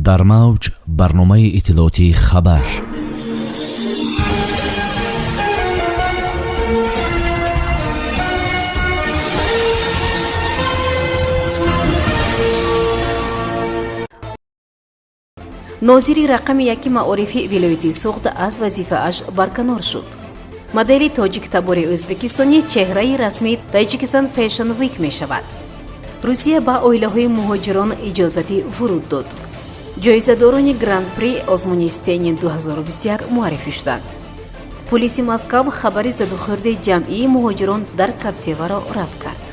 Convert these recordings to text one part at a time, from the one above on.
дар мавҷ барномаи иттилоотии хабар. нозири рақами яки маорифи вилояти суғд аз вазифааш барканор шуд. модели тоҷиктабори ӯзбекистонӣ чеҳраи расмии Tajikistan Fashion Week мешавад. русия ба оилаҳои муҳоҷирон иҷозати вуруд дод. ҷоизадорони гран-при озмуни Стенин 2021 муаррифӣ шуданд. пулиси Москав хабари задухӯрди ҷамъии муҳоҷирон дар Каптеваро рад кард.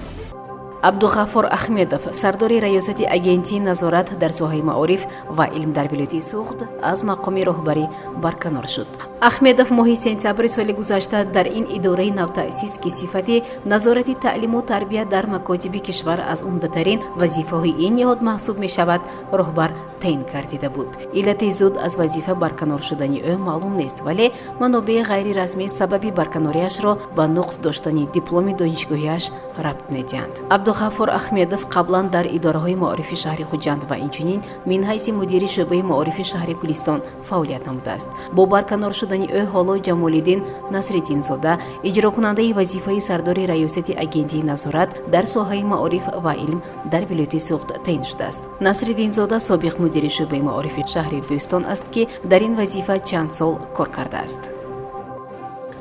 абдуғаффор ахмедов сардори раёсати агентии назорат дар соҳаи маориф ва илм дар вилояти суғд аз мақоми роҳбарӣ барканор шуд. ахмедов моҳи сентябри соли гузашта дар ин идораи навтаъсис ки сифати назорати таълиму тарбия дар макотиби кишвар аз умдатарин вазифаҳои ин ниҳод маҳсуб мешавад, роҳбар таъин гардида буд. иллати зуд аз вазифа барканор шудани ӯ маълум нест, вале манобеи ғайрирасмӣ сабаби барканориашро ба нуқс доштани дипломи донишгоҳиаш рабт медиҳанд. абдуғаффор ахмедов қаблан дар идораҳои маорифи шаҳри хуҷанд ва инчунин мин ҳайси мудири шӯъбаи маорифи шаҳри Гулистон фаъолият намудааст. бо барканор шудани ӯ ҳоло Ҷамолиддин Насриддинзода иҷрокунандаи вазифаи сардори раёсати агентии назорат дар соҳаи маориф ва илм дар вилояти суғд таъин шудааст. Насриддинзода собиқ мудири шӯъбаи маорифи шаҳри Бӯстон аст ки дар ин вазифа чанд сол кор кардааст.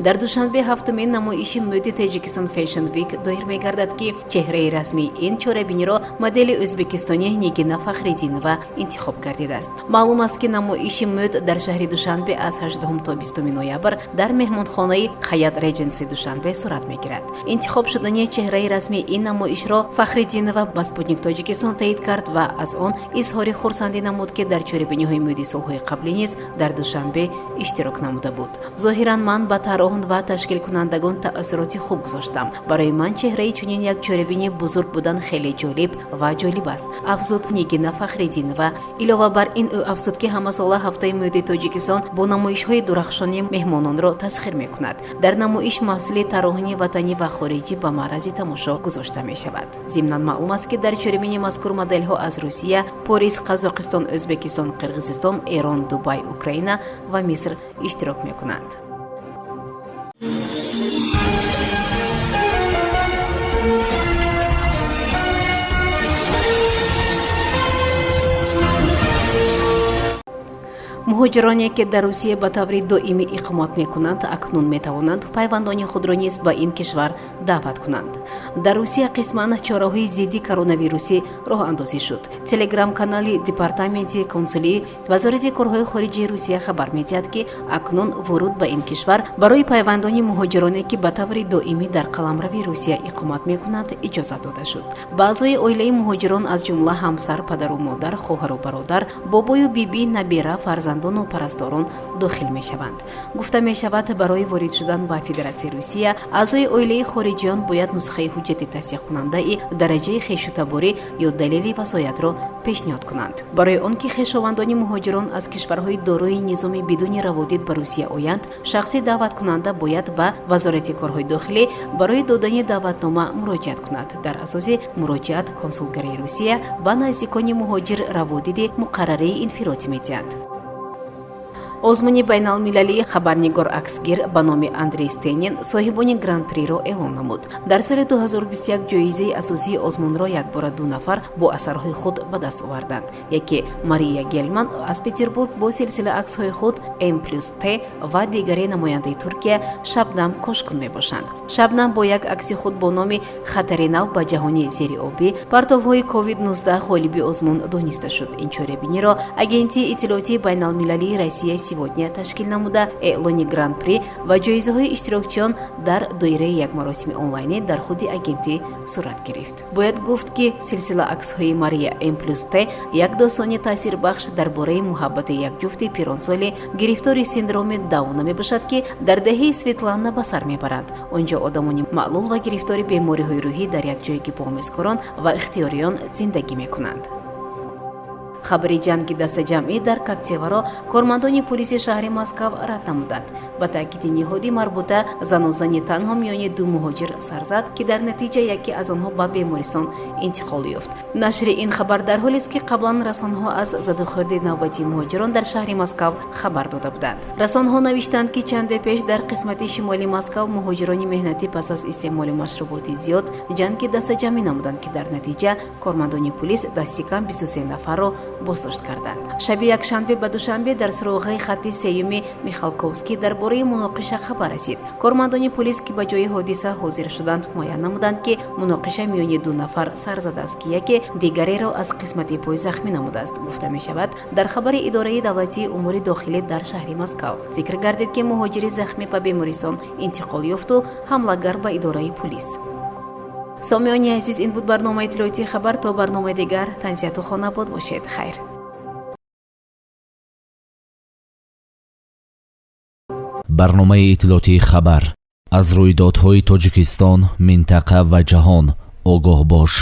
дар душанбе ҳафтумин намоиши мӯди Tajikistan Fashion Week доир мегардад ки чеҳраи расмии ин чорабиниро модели ӯзбекистонӣ Нигина Фахриддинова интихоб гардидааст. маълум аст ки намоиши мӯд дар шаҳри Душанбе аз 8 то 20 ноябр дар меҳмонхонаи Хаят Regency Душанбе сурат мегирад. интихоб шудани чеҳраи расмии ин намоишро Фахриддинова ба Спутник Tojikiston таъид кард ва аз он изҳори хурсандӣ намуд ки дар чорабиниҳои мӯди солҳои қаблӣ низ дар Душанбе иштирок намуда буд. зоҳиран ман ба тароҳун ва ташкилкунандагон таъссуроти хуб гузоштам. барои ман чеҳраи чунин як чорабини бузург будан хеле ҷолиб ва ҷолиб аст, афзуд Нигина Фахриддинова. илова бар ин ӯ афзуд ки ҳамасола ҳафтаи мӯди Тоҷикистон бо намоишҳои дурахшони меҳмононро тасхир мекунад. дар намоиш маҳсули тароҳуни ватанӣ ва хориҷӣ ба маърази тамошо гузошта мешавад. зимнан маълум аст ки дар чорабини мазкур моделҳо аз Русия, Порис, Қазоқистон, Ӯзбекистон, Қирғизистон, Эрон, Дубай, Украина ва Миср иштирок мекунанд. муҳоҷироне ки дар Русия ба таври доимӣ иқомат мекунанд, акнун метавонанд пайвандони худро низ ба ин кишвар даъват кунанд. дар Русия қисман чораҳои зидди коронавирусӣ роҳандозӣ шуд. Телеграм-канали Департаменти консулии Вазорати корҳои хориҷии Русия хабар медиҳад ки акнун вуруд ба ин кишвар барои пайвандони муҳоҷироне ки ба таври доимӣ дар қаламрави Русия иқомат мекунанд иҷозат дода шуд. ба аъзои оилаи муҳоҷирон аз ҷумла ҳамсар, падару модар, хоҳару бародар, бобою биби, набира, фарзандону парасторон дохил мешаванд. гуфта мешавад барои ворид шудан ба Федератсияи Русия аъзои оилаи хориҷиён бояд нусхаи ҳуҷҷати тасдиқкунандаи дараҷаи хешутаборӣ ё далели васоятро пешниҳод кунанд. барои он ки хешовандони муҳоҷирон аз кишварҳои дорои низоми бидуни раводид ба Русия оянд, шахси даъваткунанда бояд ба Вазорати корҳои дохилӣ барои додани даъватнома муроҷиат кунад. дар асоси муроҷиат консулгарии Русия ба наздикони муҳоҷир раводиди муқаррарии инфиротӣ медиҳанд. озмуни байналмилалии хабарнигор аксгир ба номи Андрей Стенин соҳибони гран-приро эълон намуд. дар соли 2021 ҷоизаи асосии озмунро якбора 2 нафар бо асарҳои худ ба даст оварданд. яке Мария Гелман аз Петербург бо силсила аксҳои худ M+T ва дигаре намояндаи Туркия Шабнам Кошкун мебошанд. Шабнам бо як акси худ бо номи Хатари нав ба ҷаҳони зериобӣ партовҳои COVID-19 ғолиби озмун дониста шуд. ин чорабиниро агентии иттилоотии байналмилалии Россия сегодня ташкил намуда эълони гран-при ва ҷоизаҳои иштирокчиён дар доираи як маросими онлайнӣ дар худи агентӣ сурат гирифт. бояд гуфт ки силсила аксҳои Мария M+T як достони таъсирбахш дар бораи муҳаббати як ҷуфти пиронсолӣ гирифтори синдроми Дауна мебошад ки дар деҳаи Светлана ба сар мебаранд. онҷо одамони маълул ва гирифтори бемориҳои рӯҳӣ дар як ҷойги бо омӯзкорон ва ихтиёриён зиндагӣ мекунанд. хабари ҷанги дастаҷамъӣ дар Каптеваро кормандони полиси шаҳри Москав рад намуданд. ба таъкиди ниҳоди марбута зану зани танҳо миёни ду муҳоҷир сар зад ки дар натиҷа яке аз онҳо ба бемористон интиқол ёфт. Нашри ин хабар дар ҳолест ки қаблан расонҳо аз задухӯрди навбатии муҳоҷирон дар шаҳри Москав хабар дода буданд. Расонҳо навиштанд ки чанде пеш дар қисмати шимоли Москав муҳоҷирони меҳнатӣ пас аз истеъмоли машруботи зиёд ҷанги дастаҷамъӣ намуданд ки дар натиҷа кормандони полис дасти кам 23 нафарро боздошт карданд. шаби якшанбе ба душанбе дар суруғи хатти сеюми Михалковский дар бораи муноқиша хабар расид. Кормандони полис ки ба ҷои ҳодиса ҳозир шуданд муайян намуданд ки муноқиша миёни ду нафар сар задааст ки яке дигареро аз қисмати пой захмӣ намудааст. гуфта мешавад дар хабари идораи давлатии умури дохилӣ дар шаҳри Москав. зикр гардид ки муҳоҷири захмӣ ба бемористон интиқол ёфту ҳамлагар ба идораи полис. сомиёни азиз, ин буд барномаи иттилоотии хабар. То барномаи дигар танзияту хонабод бошед. хайр. барномаи иттилоотии хабар аз рӯйдодҳои Тоҷикистон, минтақа ва ҷаҳон огоҳ бош.